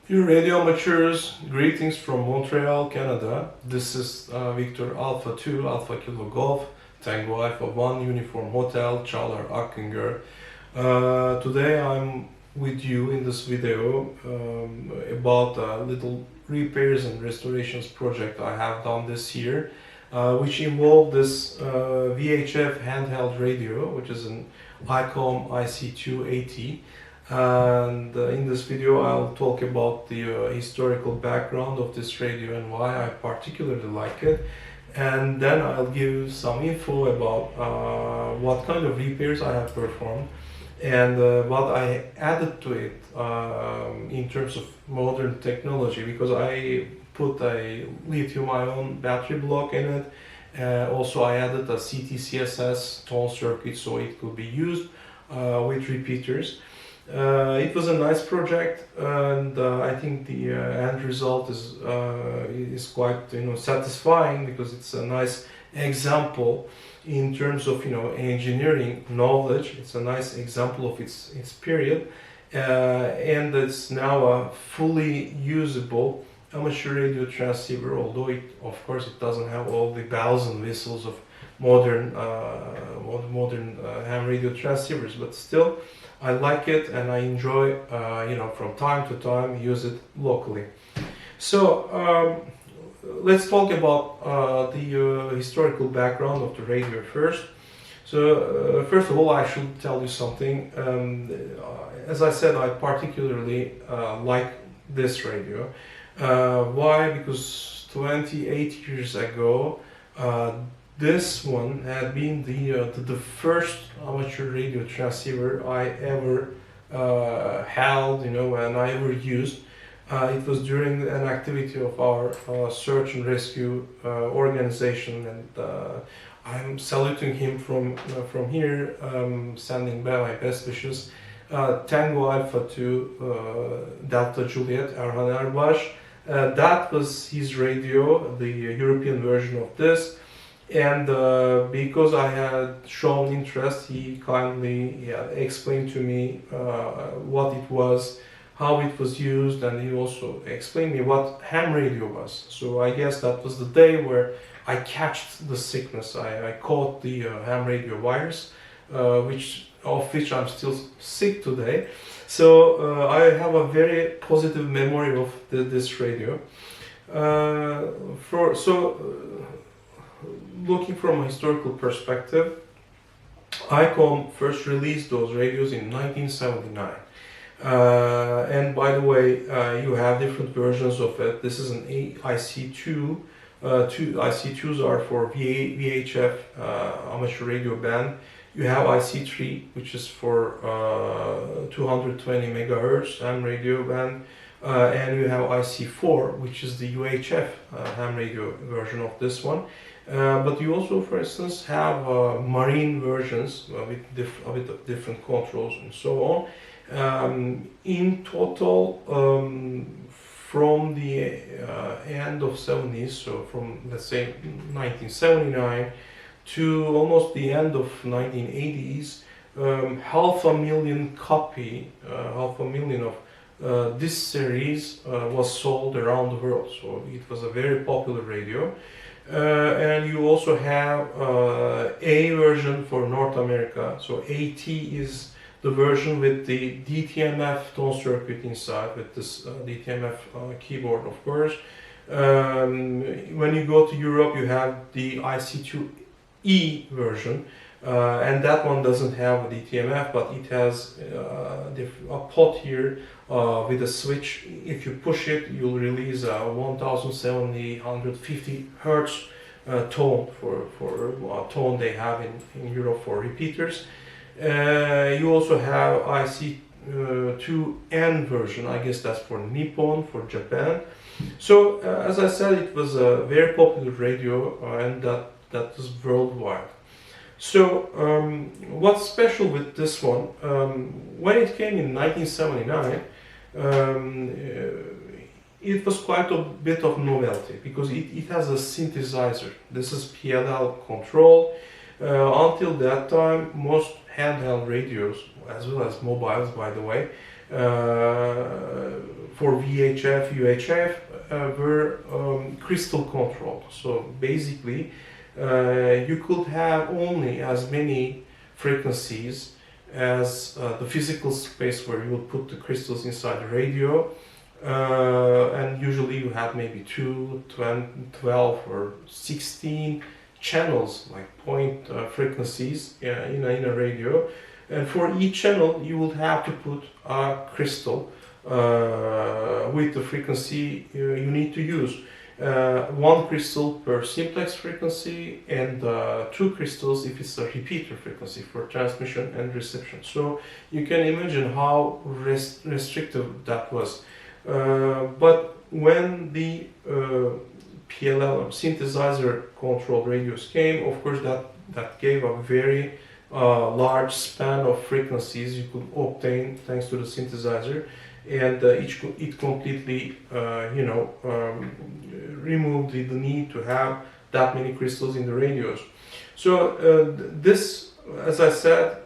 Dear radio amateurs, greetings from Montreal, Canada. This is Victor Alpha 2, Alpha Kilo Golf, Tango Alpha 1, Uniform Hotel, Charler Ackinger. Today I'm with you in this video about a little repairs and restorations project I have done this year, which involved this VHF handheld radio, which is an Icom IC-2AT. And in this video I'll talk about the historical background of this radio and why I particularly like it, and then I'll give some info about what kind of repairs I have performed and what I added to it in terms of modern technology, because I put a lithium-ion battery block in it. Also I added a CTCSS tone circuit so it could be used with repeaters. It was a nice project, and I think the end result is quite satisfying, because it's a nice example in terms of engineering knowledge. It's a nice example of its period, and it's now a fully usable amateur radio transceiver. Although of course it doesn't have all the bells and whistles of modern ham radio transceivers, but still I like it and I enjoy, from time to time use it locally. So let's talk about the historical background of the radio first. So first of all, I should tell you something. As I said, I particularly like this radio. Why? Because 28 years ago, this one had been the first amateur radio transceiver I ever held, and I ever used. It was during an activity of our search and rescue organization, and I'm saluting him from here, sending my best wishes. Tango Alpha 2 Delta Juliet Erhan Erbaş. That was his radio, the European version of this. And because I had shown interest, he kindly explained to me what it was, how it was used, and he also explained me what ham radio was. So I guess that was the day where I catched the sickness. I caught the ham radio virus, of which I'm still sick today. So I have a very positive memory of this radio. Looking from a historical perspective, Icom first released those radios in 1979. And by the way, you have different versions of it. This is an IC2. IC2s are for VHF amateur radio band. You have IC3, which is for 220 megahertz ham radio band. And you have IC4, which is the UHF ham radio version of this one. But you also, for instance, have marine versions with different controls and so on. In total, from the end of 70s, so from let's say 1979 to almost the end of 1980s, half a million of this series was sold around the world. So it was a very popular radio. And you also have A version for North America. So AT is the version with the DTMF tone circuit inside, with this DTMF keyboard, of course. When you go to Europe, you have the IC2E version, and that one doesn't have a DTMF, but it has a pot here with a switch. If you push it, you'll release a 1750 hertz tone for a tone they have in Europe for repeaters. You also have IC2N version. I guess that's for Nippon, for Japan. So as I said, it was a very popular radio, and that was worldwide. So what's special with this one? When it came in 1979, it was quite a bit of novelty, because it has a synthesizer. This is PLL control. Until that time, most handheld radios, as well as mobiles by the way, for VHF, UHF were crystal controlled. So basically, you could have only as many frequencies as the physical space where you will put the crystals inside the radio. And usually you have maybe 2, 12 or 16 channels, like point frequencies in a radio. And for each channel you will have to put a crystal with the frequency you need to use. One crystal per simplex frequency and 2 crystals if it's a repeater frequency for transmission and reception. So you can imagine how restrictive that was. But when the PLL, synthesizer controlled radios came, of course that gave a very large span of frequencies you could obtain thanks to the synthesizer, and it completely removed the need to have that many crystals in the radios. So this, as I said,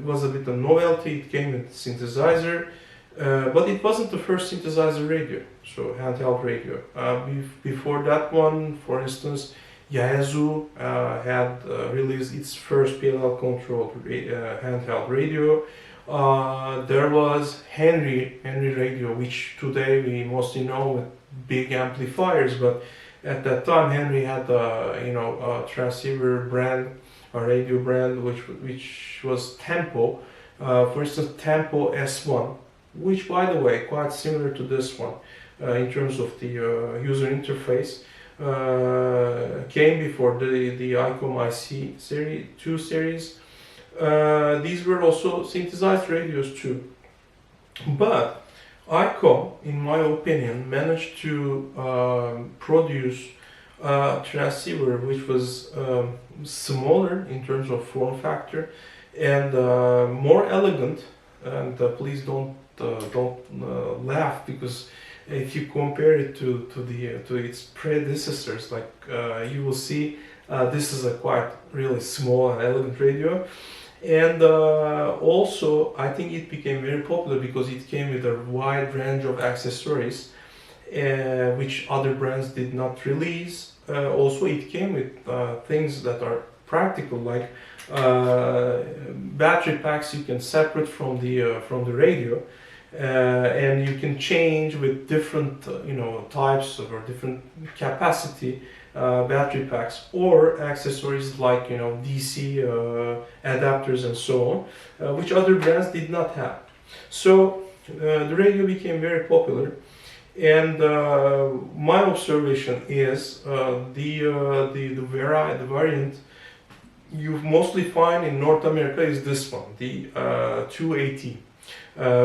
was a bit of novelty. It came with synthesizer, but it wasn't the first synthesizer radio, so handheld radio. Before that one, for instance, Yaesu had released its first PLL controlled handheld radio. There was Henry radio, which today we mostly know with big amplifiers, but at that time Henry had a transceiver brand, a radio brand, which was Tempo. For instance, Tempo S1, which, by the way, quite similar to this one in terms of the user interface, came before the Icom IC-2 series. These were also synthesized radios too. But Icom, in my opinion, managed to produce a transceiver which was smaller in terms of form factor and more elegant. And please don't laugh, because if you compare it to its predecessors, like you will see this is a quite really small and elegant radio. And also I think it became very popular because it came with a wide range of accessories which other brands did not release. Also it came with things that are practical, like battery packs you can separate from the radio, and you can change with different types or different capacity battery packs or accessories like DC adapters and so on, which other brands did not have. So the radio became very popular, and my observation is the variant you mostly find in North America is this one, the 2AT,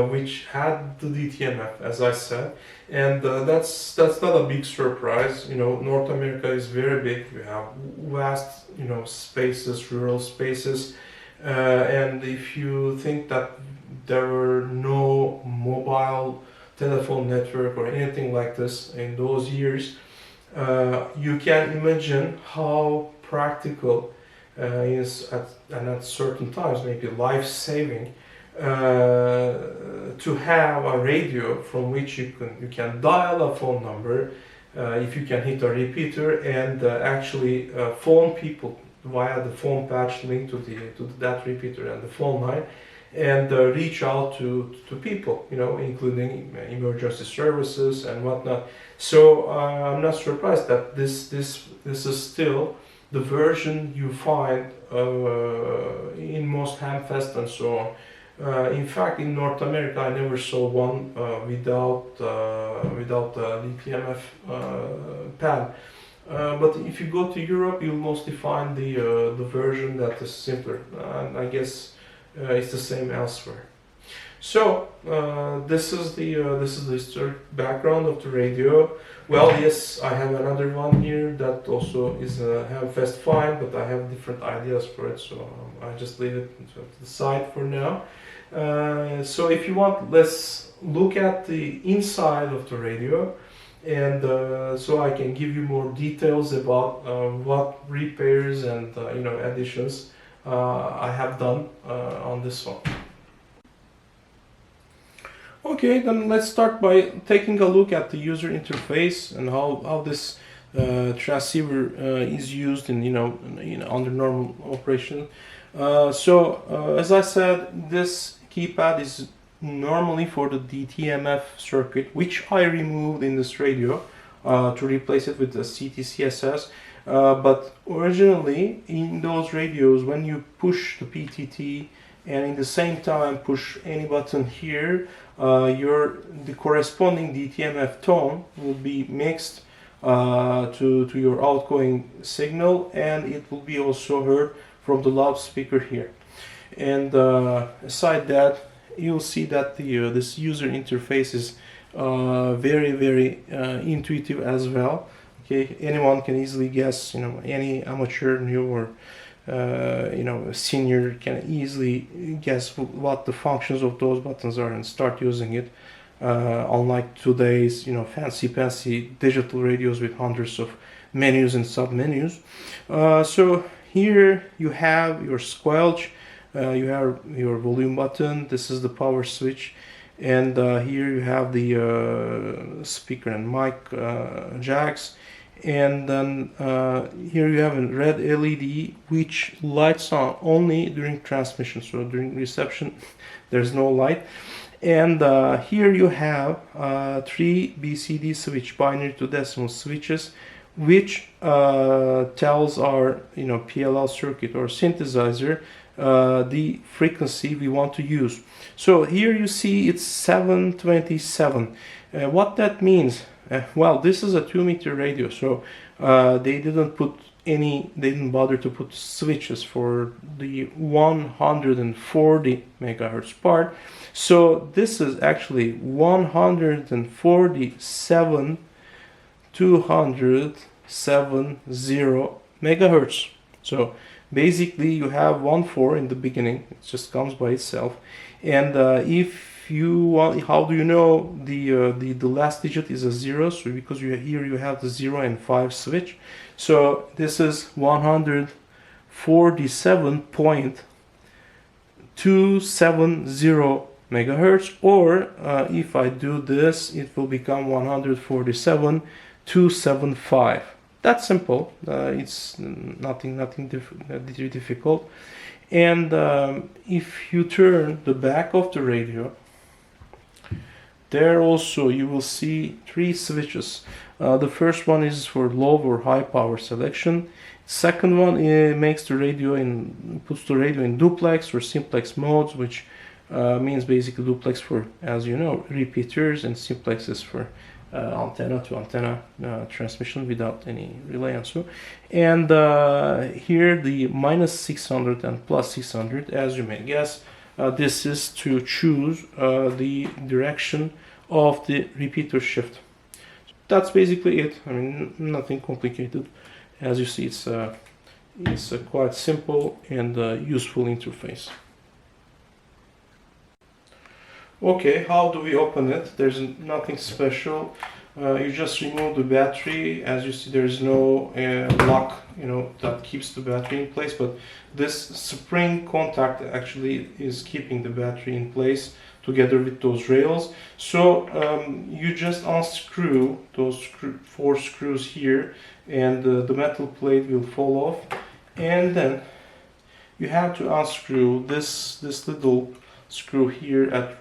which had the DTMF, as I said, and that's not a big surprise. North America is very big. We have vast spaces, rural spaces, and if you think that there were no mobile telephone network or anything like this in those years, you can imagine how practical is at certain times, maybe life-saving, to have a radio from which you can dial a phone number, if you can hit a repeater, and actually phone people via the phone patch linked to that repeater and the phone line, and reach out to people, including emergency services and whatnot. So I'm not surprised that this is still the version you find in most Hamfest and so on. In fact, in North America, I never saw one without the DTMF pad. But if you go to Europe, you'll mostly find the version that is simpler, and I guess it's the same elsewhere. So this is the historic background of the radio. Well, yes, I have another one here that also is a Hamfest find, but I have different ideas for it, so I just leave it to the side for now. So if you want, let's look at the inside of the radio, and so I can give you more details about what repairs and additions I have done on this one. Okay, then let's start by taking a look at the user interface and how this transceiver is used in under normal operation. As I said, this keypad is normally for the DTMF circuit, which I removed in this radio to replace it with the CTCSS. But originally in those radios, when you push the PTT and in the same time push any button here, the corresponding DTMF tone will be mixed to your outgoing signal, and it will be also heard from the loudspeaker here. And aside that, you'll see that this user interface is very intuitive as well. Okay, anyone can easily guess, any amateur, new or senior can easily guess what the functions of those buttons are and start using it. Unlike today's, fancy digital radios with hundreds of menus and sub-menus. So here you have your squelch, you have your volume button, this is the power switch, and here you have the speaker and mic jacks. And then here you have a red LED which lights on only during transmission, so during reception there's no light. And here you have 3 BCD switch, binary to decimal switches, which tells our PLL circuit or synthesizer the frequency we want to use. So here you see it's 727. What that means? Well, this is a 2-meter radio, so they didn't bother to put switches for the 140 megahertz part. So this is actually 147,270 megahertz. So basically you have 1/4 in the beginning, it just comes by itself. And if you want, how do you know the last digit is a 0? So because here you have the 0 and 5 switch. So this is 147.270 megahertz, or if I do this, it will become 147.275. That's simple. It's nothing difficult. And if you turn the back of the radio, there also you will see 3 switches. The first one is for low or high power selection. Second one puts the radio in duplex or simplex modes, which means basically duplex for, as you know, repeaters, and simplex is for antenna to antenna transmission without any relay and so. And here the -600 and +600, as you may guess, this is to choose the direction of the repeater shift. That's basically it. I mean, nothing complicated. As you see, it's a quite simple and useful interface. Okay, how do we open it? There's nothing special. You just remove the battery. As you see, there's no lock, that keeps the battery in place. But this spring contact actually is keeping the battery in place together with those rails. So you just unscrew those 4 screws here, and the metal plate will fall off. And then you have to unscrew this little screw here at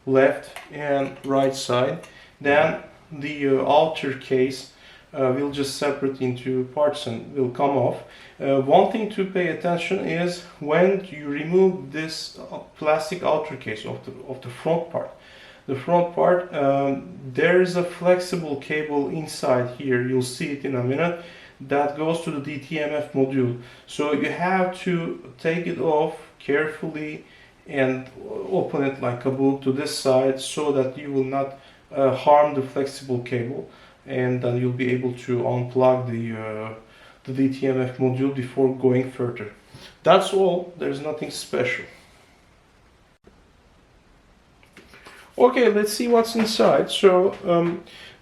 left and right side. Then the outer case will just separate into parts and will come off. One thing to pay attention is when you remove this plastic outer case of the front part. The front part, there is a flexible cable inside here. You'll see it in a minute. That goes to the DTMF module. So you have to take it off carefully and open it like a book to this side, so that you will not harm the flexible cable, and then you'll be able to unplug the DTMF module before going further. That's all. There's nothing special. Okay, let's see what's inside. So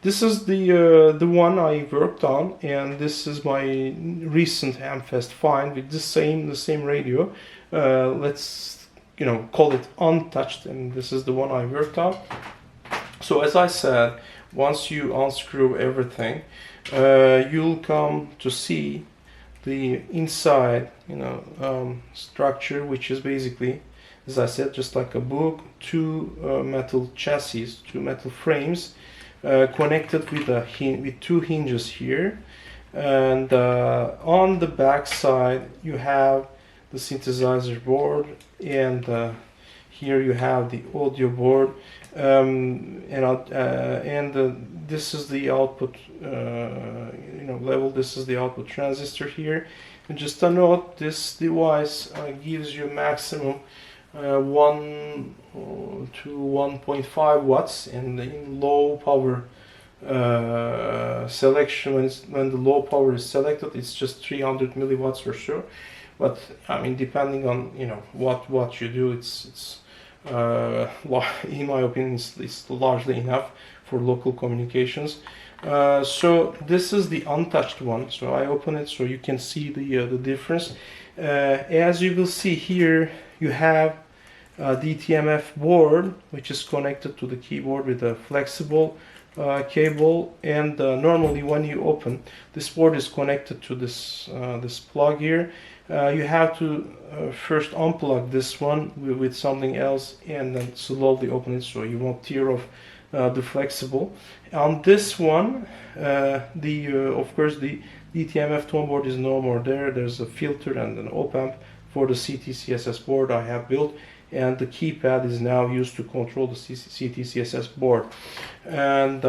this is the one I worked on, and this is my recent Hamfest find with the same radio. Let's call it untouched, and this is the one I worked on. So as I said, once you unscrew everything, you'll come to see the inside, structure, which is basically, as I said, just like a book, two metal chassis, two metal frames, connected with two hinges here, and on the back side you have the synthesizer board, and here you have the audio board, this is the output level. This is the output transistor here, and just a note, this device gives you maximum 1 to 1.5 watts, and in low power selection, when the low power is selected, it's just 300 milliwatts or so. But I mean, depending on what you do, it's in my opinion, it's largely enough for local communications. So this is the untouched one. So I open it so you can see the difference. As you will see here, you have a DTMF board, which is connected to the keyboard with a flexible cable, and normally when you open, this board is connected to this plug here. You have to first unplug this one with something else, and then slowly open it so you won't tear off the flexible. On this one, of course the DTMF tone board is no more there. There's a filter and an op-amp for the CTCSS board I have built, and the keypad is now used to control the CTCSS board. And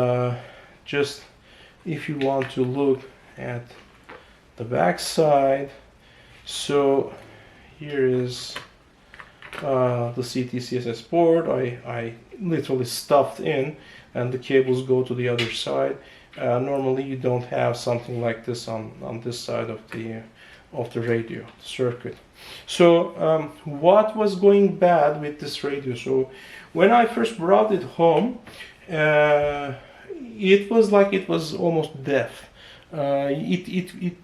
just if you want to look at the back side, so here is the CTCSS board. I literally stuffed in, and the cables go to the other side. Normally you don't have something like this on this side of the radio circuit. So what was going bad with this radio? So when I first brought it home, it was like it was almost deaf. It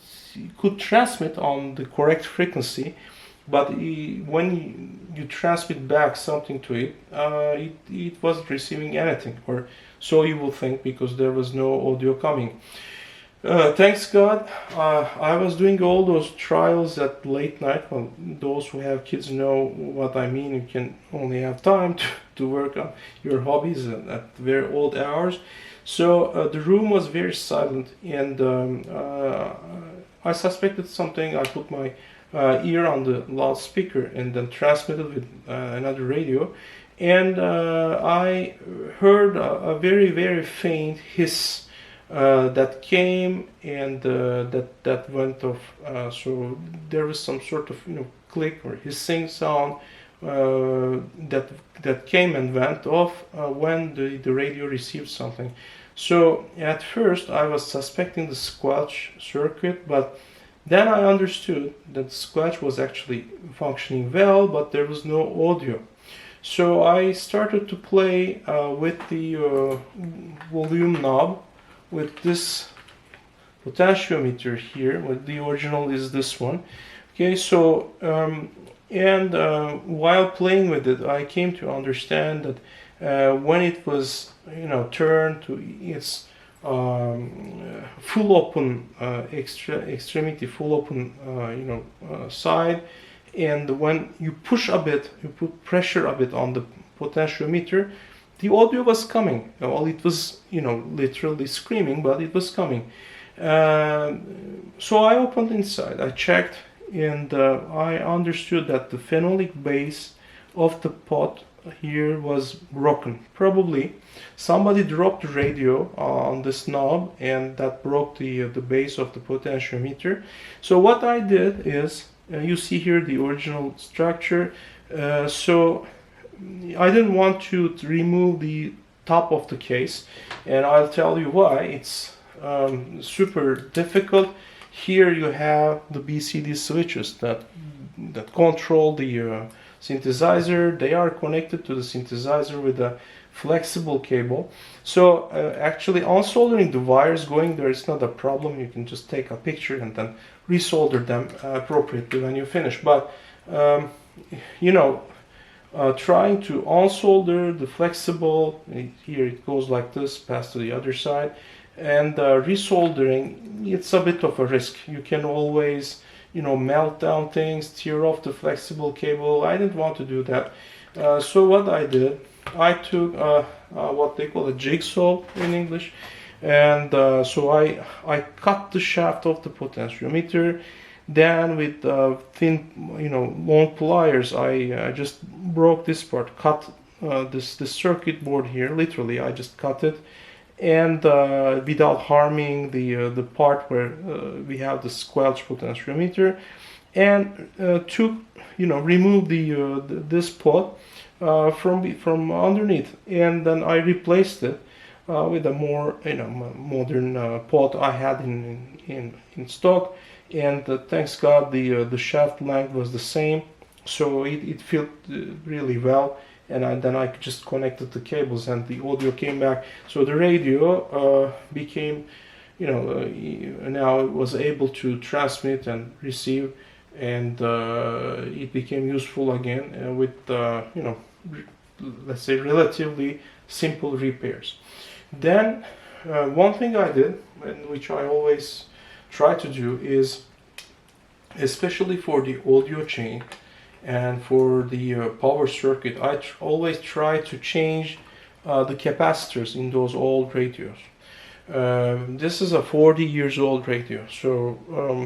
could transmit on the correct frequency, but when you transmit back something to it, it wasn't receiving anything, or so you will think, because there was no audio coming. Thanks God, I was doing all those trials at late night. Well, those who have kids know what I mean. You can only have time to work on your hobbies at very old hours. So the room was very silent, and I suspected something. I put my ear on the loudspeaker and then transmitted with another radio, and I heard a very, very faint hiss that came, and that went off. So there was some sort of click or hissing sound that came and went off when the radio received something. So at first I was suspecting the squelch circuit, but then I understood that the squelch was actually functioning well, but there was no audio. So I started to play with the volume knob with this potentiometer here. With the original is this one. Okay, so while playing with it, I came to understand that when it was turned to its full open extremity, full open side, and when you push a bit, you put pressure a bit on the potentiometer, the audio was coming. Well, it was literally screaming, but it was coming. So I opened inside, I checked, and I understood that the phenolic base of the pot here was broken. Probably somebody dropped the radio on this knob, and that broke the base of the potentiometer. So what I did is, you see here the original structure. So I didn't want to remove the top of the case, and I'll tell you why. It's super difficult. Here you have the BCD switches that control the synthesizer. They are connected to the synthesizer with a flexible cable. So actually unsoldering the wires going there is not a problem. You can just take a picture and then resolder them appropriately when you finish. But trying to unsolder the flexible. Here it goes like this, pass to the other side, and resoldering. It's a bit of a risk. You can always, melt down things, tear off the flexible cable. I didn't want to do that. So what I did, I took what they call a jigsaw in English, and so I cut the shaft of the potentiometer. Then with thin, long pliers, I just broke this part, cut this circuit board here. Literally, I just cut it, and without harming the part where we have the squelch potentiometer, and remove this pot from underneath, and then I replaced it with a more modern pot I had in stock. And thanks God the shaft length was the same, so it fit really well. And then I just connected the cables, and the audio came back. So the radio became, now it was able to transmit and receive, and it became useful again with let's say relatively simple repairs. Then one thing I did, and which I always try to do, is, especially for the audio chain and for the power circuit, I always try to change the capacitors in those old radios. This is a 40 years old radio, so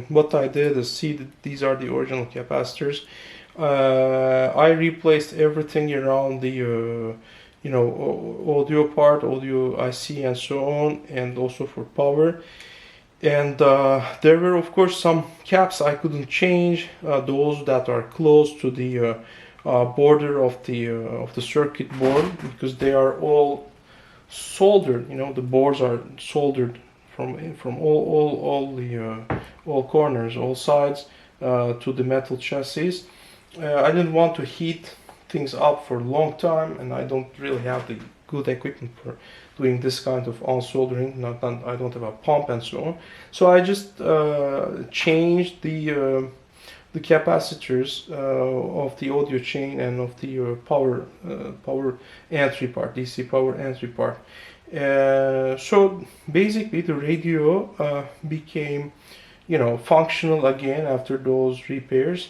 what I did is, see that these are the original capacitors. I replaced everything around the audio part, audio IC and so on, and also for power. And there were of course some caps I couldn't change, those that are close to the border of the circuit board, because they are all soldered. The boards are soldered from all corners, all sides, to the metal chassis. I didn't want to heat things up for a long time, and I don't really have the good equipment for doing this kind of unsoldering. I don't have a pump and so on. So I just changed the capacitors of the audio chain and of the power entry part, DC power entry part. So basically the radio became functional again after those repairs.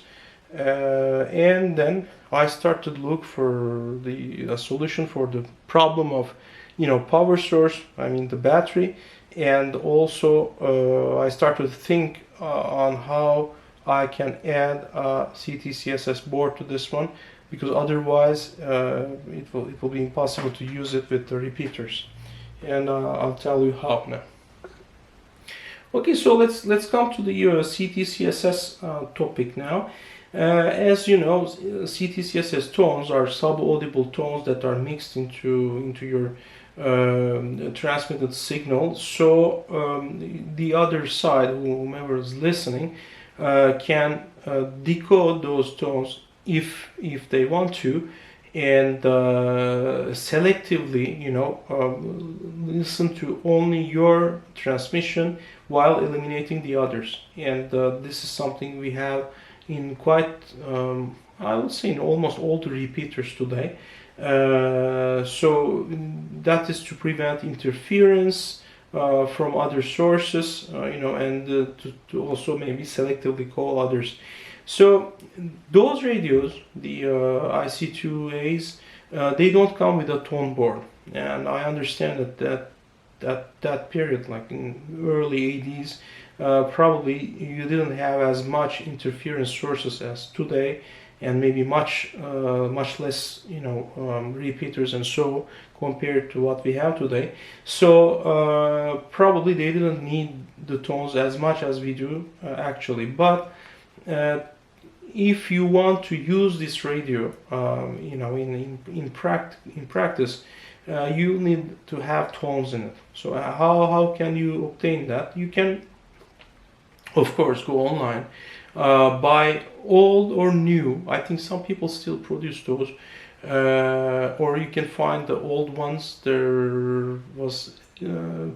And then I started to look for a solution for the problem of power source, I mean the battery, and also I started to think on how I can add a CTCSS board to this one, because otherwise it will be impossible to use it with the repeaters, and I'll tell you how now. Okay, so let's come to the CTCSS topic now. As you know, CTCSS tones are sub-audible tones that are mixed into your transmitted signal. So the other side, whomever is listening, can decode those tones if they want to, and selectively, listen to only your transmission while eliminating the others. And this is something we have in quite, I would say, in almost all the repeaters today. So that is to prevent interference from other sources, and to also maybe selectively call others. So those radios, the IC-2As, they don't come with a tone board, and I understand that period, like in early 80s, probably you didn't have as much interference sources as today, and maybe much less repeaters and so compared to what we have today. So probably they didn't need the tones as much as we do actually. But if you want to use this radio in practice, you need to have tones in it. So how can you obtain that? You can, of course, go online, buy old or new. I think some people still produce those, or you can find the old ones. There was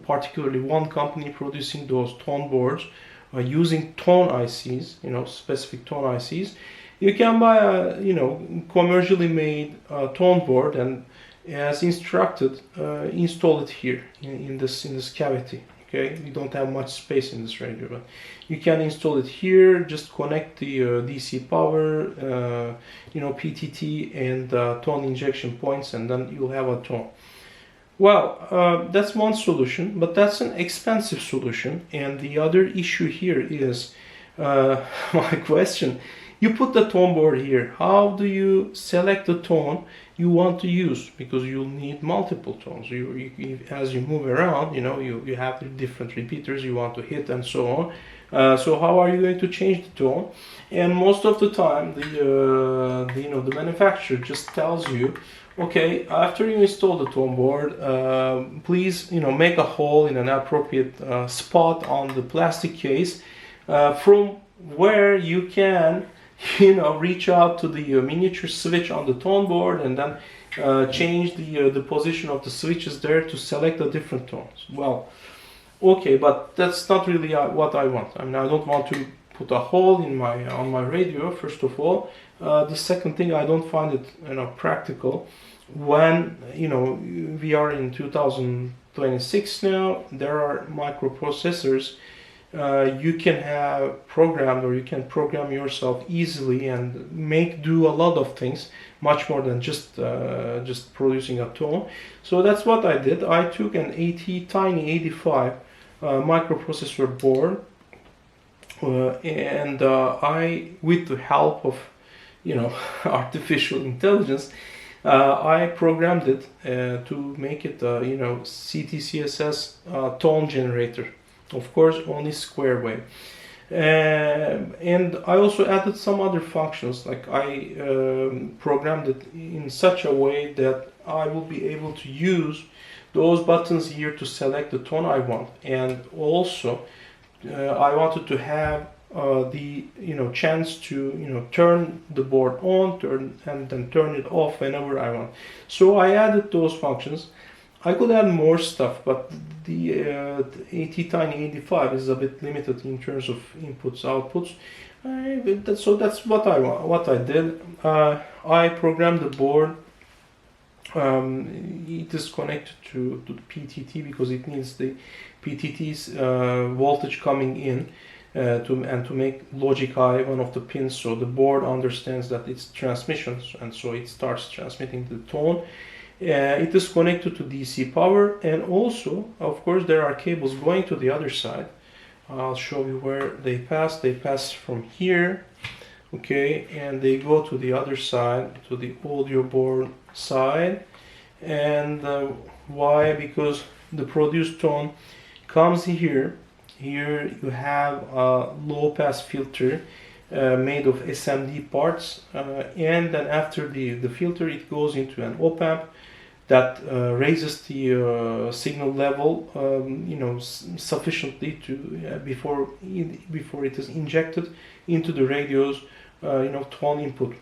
particularly one company producing those tone boards using tone ICs, specific tone ICs, You can buy a commercially made tone board, and as instructed, install it here in this cavity. Okay, we don't have much space in this radio, but you can install it here. Just connect the DC power, PTT and tone injection points, and then you'll have a tone. Well, that's one solution, but that's an expensive solution. And the other issue here is my question. You put the tone board here. How do you select the tone you want to use? Because you'll need multiple tones. As you move around, you have the different repeaters you want to hit and so on. So how are you going to change the tone? And most of the time, the manufacturer just tells you, okay, after you install the tone board, please make a hole in an appropriate spot on the plastic case from where you can reach out to the miniature switch on the tone board, and then change the position of the switches there to select the different tones. Well, okay, but that's not really what I want. I mean, I don't want to put a hole in on my radio, first of all. The second thing, I don't find it practical when we are in 2026 now. There are microprocessors you can have programmed, or you can program yourself easily and do a lot of things, much more than just producing a tone. So that's what I did. I took an tiny 85 microprocessor board, and I, with the help of artificial intelligence, I programmed it to make it CTCSS tone generator. Of course, only square wave. And I also added some other functions, like I programmed it in such a way that I will be able to use those buttons here to select the tone I want. And also I wanted to have the chance to turn the board on, and then turn it off whenever I want. So I added those functions. I could add more stuff, but the tiny 85 is a bit limited in terms of inputs, outputs. So that's what I did. I programmed the board. It is connected to the PTT because it needs the PTT's voltage coming in to make logic high one of the pins, so the board understands that it's transmission, and so it starts transmitting the tone. It is connected to DC power, and also, of course, there are cables going to the other side. I'll show you where they pass. They pass from here, okay, and they go to the other side, to the audio board side. And why? Because the produced tone comes here. Here you have a low pass filter made of SMD parts, and then after the filter, it goes into an op-amp that raises the signal level sufficiently to before it is injected into the radio's tone input.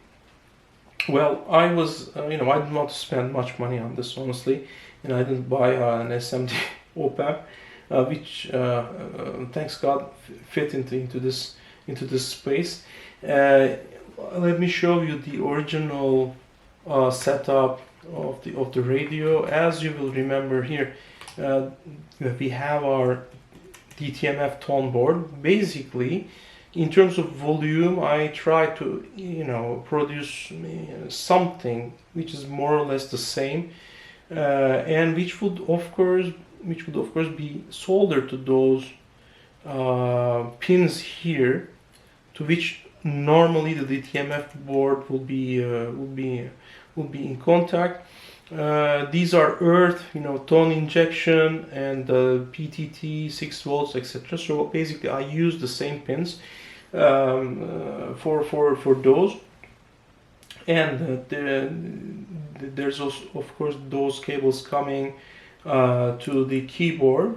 Well, I didn't want to spend much money on this, honestly, and I didn't buy an SMD op-amp, which thanks God fit into this space. Let me show you the original setup of the radio. As you will remember here, we have our DTMF tone board. Basically, in terms of volume, I try to produce something which is more or less the same, and which would of course be soldered to those pins here, to which normally the DTMF board will be in contact. These are earth, tone injection, and PTT 6 volts, etc. So basically, I use the same pins for those. And there's also, of course, those cables coming to the keyboard,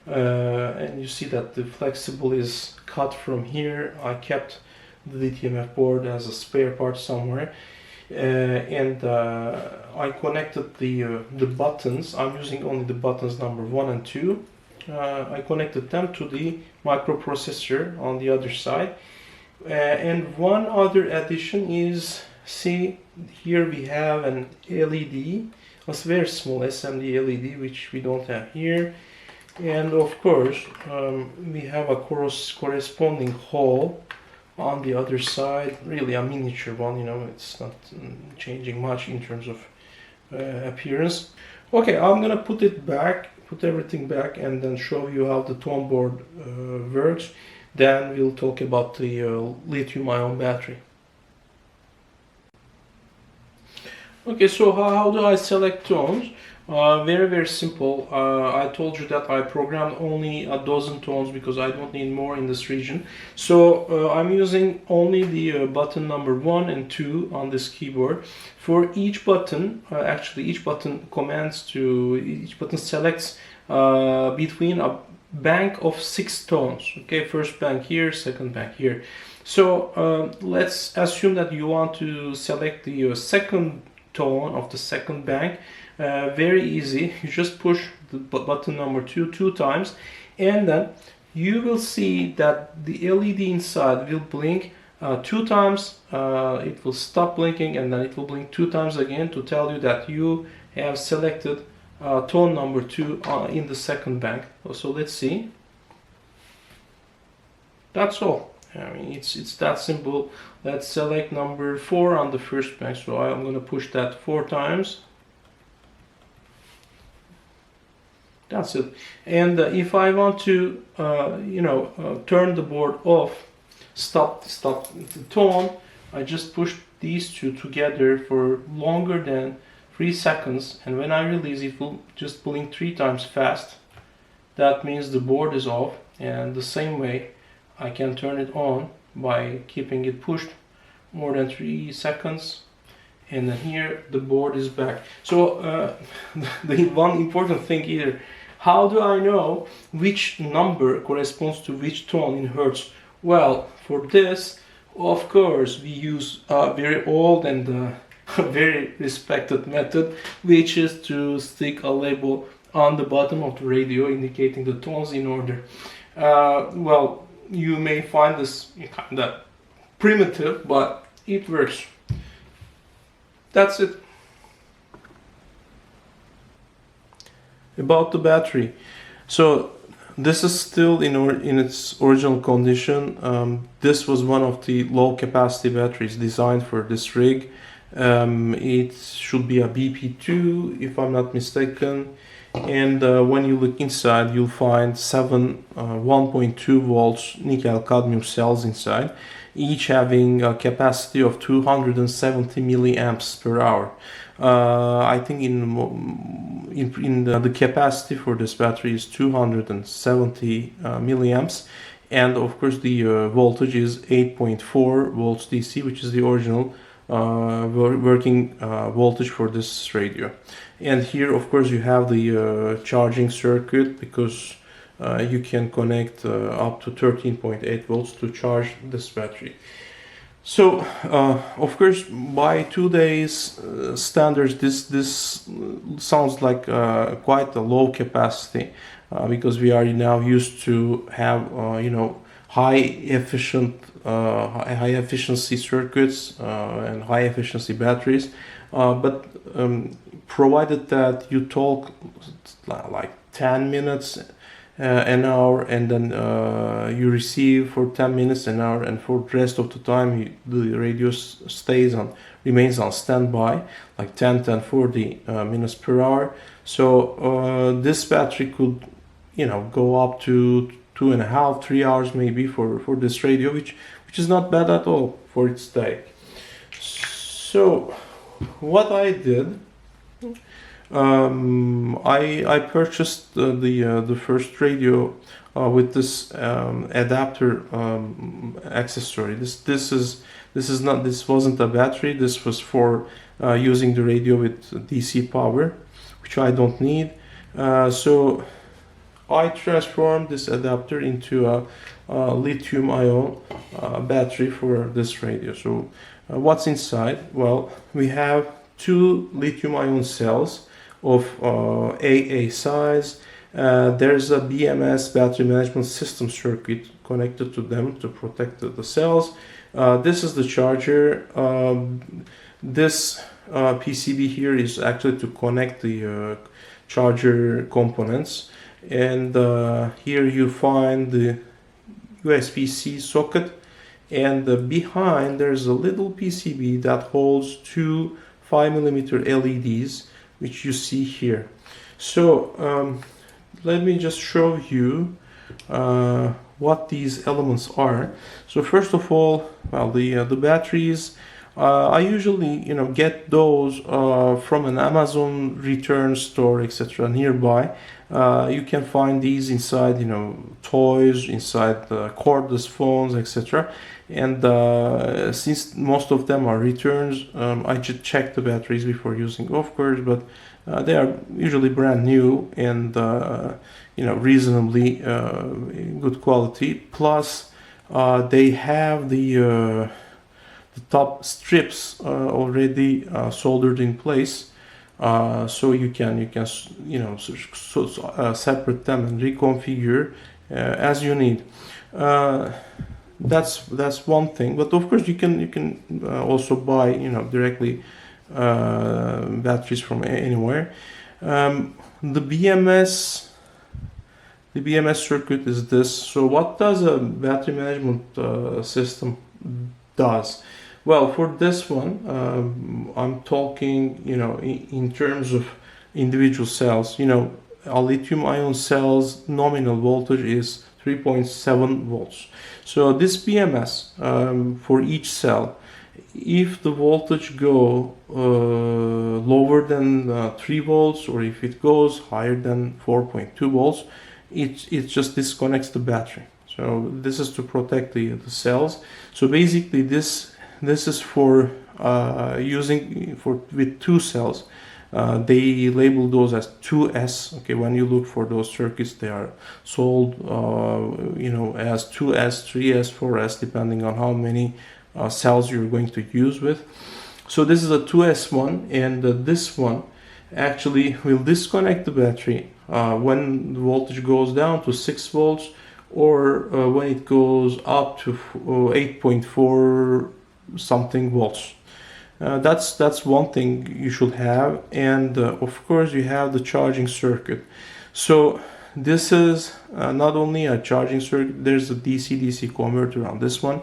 and you see that the flexible is cut from here. I kept the DTMF board as a spare part somewhere, and I connected the buttons. I'm using only the buttons number 1 and 2. I connected them to the microprocessor on the other side, And one other addition is, see, here we have an LED, a very small SMD LED, which we don't have here. And of course, we have a corresponding hole on the other side, really a miniature one, you know, it's not changing much in terms of appearance. Okay, I'm gonna put everything back and then show you how the tone board works. Then we'll talk about the lithium-ion battery. Okay, so how do I select tones? Very simple. I told you that I programmed only a dozen tones because I don't need more in this region. So I'm using only the button number 1 and 2 on this keyboard. For each button, actually each button selects between a bank of 6 tones. Okay, first bank here, second bank here. So let's assume that you want to select the second tone of the second bank. Very easy, you just push the button number 2 times, and then you will see that the LED inside will blink 2 times, it will stop blinking, and then it will blink 2 times again to tell you that you have selected tone number 2 in the second bank. So let's see. That's all. I mean, it's that simple. Let's select number 4 on the first bank. So I'm going to push that 4 times. That's it. And if I want to, turn the board off, stop the tone, I just push these two together for longer than 3 seconds, and when I release it will just blink 3 times fast. That means the board is off, and the same way I can turn it on by keeping it pushed more than 3 seconds, and then here the board is back. So the one important thing here, how do I know which number corresponds to which tone in hertz? Well, for this, of course, we use a very old and very respected method, which is to stick a label on the bottom of the radio indicating the tones in order. Well, you may find this kind of primitive, but it works. That's it. About the battery, so this is still in its original condition. This was one of the low capacity batteries designed for this rig. It should be a BP2 if I'm not mistaken, and when you look inside you'll find 7 1.2 volts nickel cadmium cells inside, each having a capacity of 270 milliamps per hour. I think the capacity for this battery is 270 milliamps, and of course the voltage is 8.4 volts DC, which is the original working voltage for this radio. And here of course you have the charging circuit, because you can connect up to 13.8 volts to charge this battery. So of course by today's standards this sounds like quite a low capacity, because we are now used to have high efficiency circuits and high efficiency batteries, but provided that you talk like 10 minutes an hour, and then you receive for 10 minutes an hour, and for the rest of the time the radio remains on standby, like 40 minutes per hour. So this battery could go up to 2.5-3 hours maybe for this radio, which is not bad at all for its day. So what I did, I purchased the first radio with this adapter accessory. This wasn't a battery. This was for using the radio with DC power, which I don't need. So I transformed this adapter into a lithium-ion battery for this radio. So what's inside? Well, we have 2 lithium-ion cells of AA size. There's a BMS, battery management system circuit, connected to them to protect the cells. This is the charger. This PCB here is actually to connect the charger components, and here you find the USB-C socket, and behind there's a little PCB that holds two 5mm LEDs, which you see here. So let me just show you what these elements are. So first of all, well, the batteries, I usually get those from an Amazon return store, etc. nearby. You can find these inside toys, inside cordless phones, etc. And since most of them are returns, I should check the batteries before using, of course, but they are usually brand new and reasonably good quality. Plus they have the top strips already soldered in place, so you can separate them and reconfigure as you need. That's one thing, but of course you can also buy directly batteries from anywhere. The BMS circuit is this. So what does a battery management system does? Well, for this one, I'm talking in terms of individual cells. A lithium-ion cell's nominal voltage is 3.7 volts. So this BMS, for each cell, if the voltage go lower than 3 volts, or if it goes higher than 4.2 volts, it just disconnects the battery. So this is to protect the cells. So basically this is for using with two cells. They label those as 2S. Okay, when you look for those circuits, they are sold as 2S, 3S, 4S, depending on how many cells you're going to use with. So this is a 2S one, and this one actually will disconnect the battery when the voltage goes down to 6 volts, or when it goes up to 8.4 something volts. That's one thing you should have. And of course you have the charging circuit. So this is not only a charging circuit, there's a DC-DC converter on this one,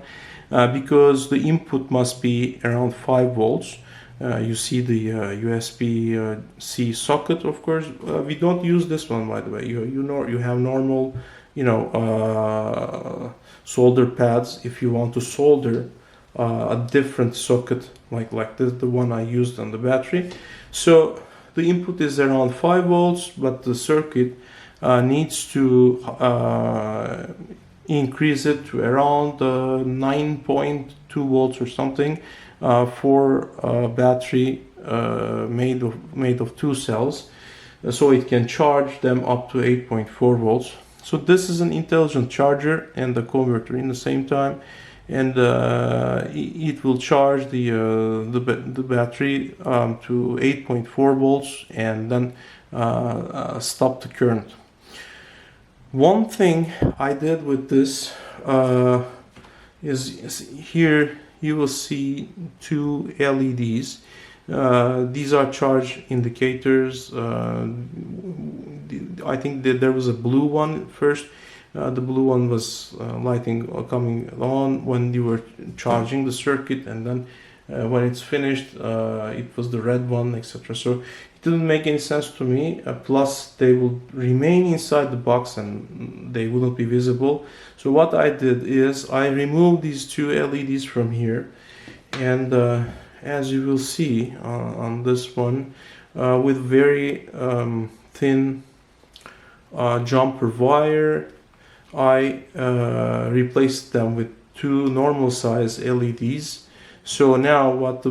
because the input must be around 5 volts. You see the USB-C socket, of course. We don't use this one, by the way. You have normal solder pads if you want to solder a different socket like this, the one I used on the battery. So the input is around 5 volts, but the circuit needs to increase it to around 9.2 volts or something for a battery made of two cells, so it can charge them up to 8.4 volts. So this is an intelligent charger and the converter in the same time, and it will charge the battery to 8.4 volts and then stop the current. One thing I did with this is here you will see two LEDs. These are charge indicators. I think that there was a blue one first. The blue one was coming on when you were charging the circuit, and then when it's finished, it was the red one, etc. So it didn't make any sense to me. Plus, they will remain inside the box and they wouldn't be visible. So what I did is I removed these two LEDs from here, and as you will see on this one, with very thin jumper wire, I replaced them with two normal size LEDs. So now what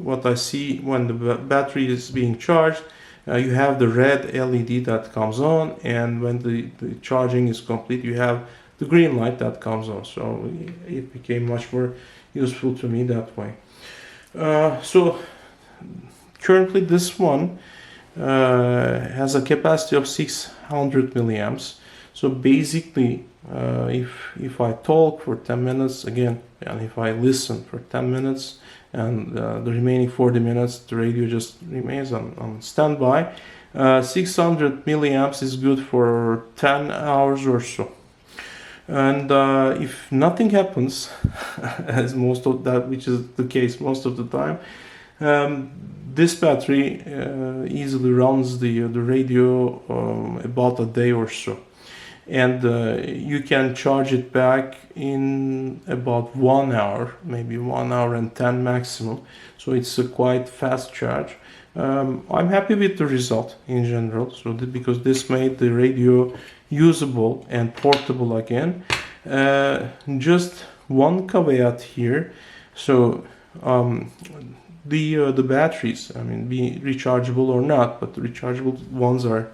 what I see when the battery is being charged, you have the red LED that comes on, and when the charging is complete, you have the green light that comes on. So it became much more useful to me that way. So currently this one has a capacity of 600 milliamps. So basically, if I talk for 10 minutes again, and if I listen for 10 minutes, and the remaining 40 minutes, the radio just remains on standby, 600 milliamps is good for 10 hours or so. And if nothing happens, as most of that, which is the case most of the time, this battery easily runs the radio about a day or so. And you can charge it back in about 1 hour, maybe 1 hour and 10 maximum. So it's a quite fast charge. I'm happy with the result in general, so because this made the radio usable and portable again. Just one caveat here. So the batteries, I mean, be rechargeable or not, but the rechargeable ones are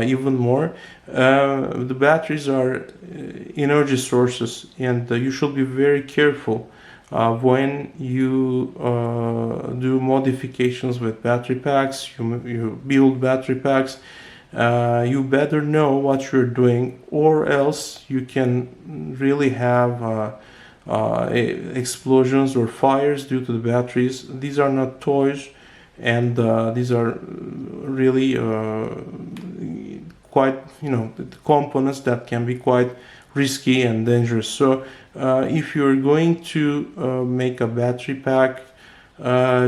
even more. The batteries are energy sources, and you should be very careful when you do modifications with battery packs. You build battery packs. You better know what you're doing, or else you can really have explosions or fires due to the batteries. These are not toys, and these are really quite, the components that can be quite risky and dangerous. So if you're going to make a battery pack,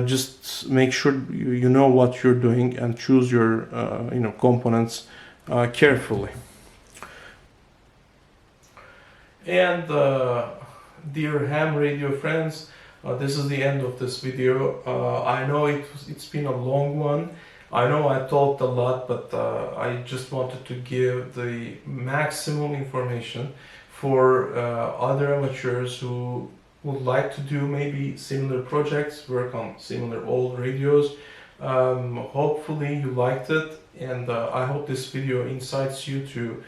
just make sure you know what you're doing and choose your components carefully. And dear ham radio friends, this is the end of this video. I know it's been a long one. I know I talked a lot, but I just wanted to give the maximum information for other amateurs who would like to do maybe similar projects, work on similar old radios. Hopefully you liked it, and I hope this video incites you to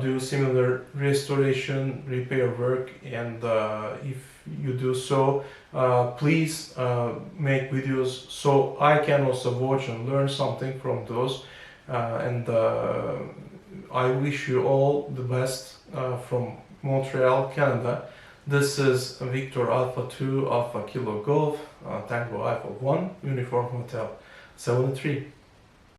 do similar restoration, repair work, and if you do so, please make videos so I can also watch and learn something from those. And I wish you all the best from Montreal, Canada. This is Victor Alpha 2 Alpha Kilo Golf Tango Alpha 1 Uniform Hotel 73.